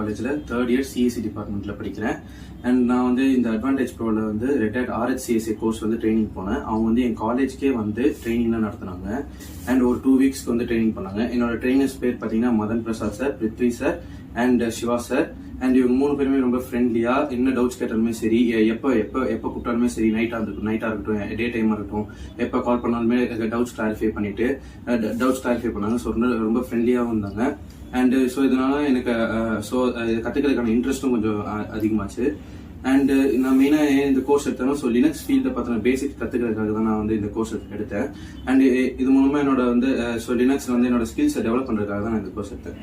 காலேஜில் third year CSC டிபார்ட்மெண்ட்டில் படிக்கிறேன். அண்ட் நான் வந்து இந்த அட்வான்டேஜ் ப்ரோவில் வந்து ரெட்டையர்ட் RHCSA கோர்ஸ் வந்து ட்ரைனிங் போனேன். அவங்க வந்து என் காலேஜ்க்கே வந்து ட்ரைனிங்லாம் நடத்தினாங்க. அண்ட் ஒரு 2 வீக்ஸ்க்கு வந்து ட்ரைனிங் பண்ணாங்க. என்னோட ட்ரைனர்ஸ் பேர் பார்த்தீங்கன்னா Madan Prasad sir, Prithvi sir and Siva sir. And இவங்க 3 பேருமே ரொம்ப ஃப்ரெண்ட்லியா, என்ன டவுட்ஸ் கேட்டாலுமே சரி, எப்போ கூப்பிட்டாலுமே சரி, நைட்டா இருக்கட்டும், டே டைமா இருக்கட்டும், எப்போ கால் பண்ணாலுமே டவுட்ஸ் கிளாரிஃபை பண்ணாங்க. ஸோ ரொம்ப ஃப்ரெண்ட்லியாகவும் இருந்தாங்க. அண்ட் ஸோ இதனால எனக்கு கற்றுக்கிறதுக்கான இன்ட்ரெஸ்ட்டும் கொஞ்சம் அதிகமாச்சு. அண்ட் நான் மெயினாக இந்த கோர்ஸ் எடுத்தேன்னா லினக்ஸ் ஃபீல்டை பார்த்தின பேசிக் கற்றுக்கிறதுக்காக தான் நான் வந்து இந்த கோர்ஸ் எடுத்தேன். அண்ட் இது மூலமாக என்னோட வந்து லினக்ஸ் வந்து என்னோட ஸ்கில்ஸை டெவலப் பண்ணுறதுக்காக தான் நான் இந்த கோர்ஸ் எடுத்தேன்.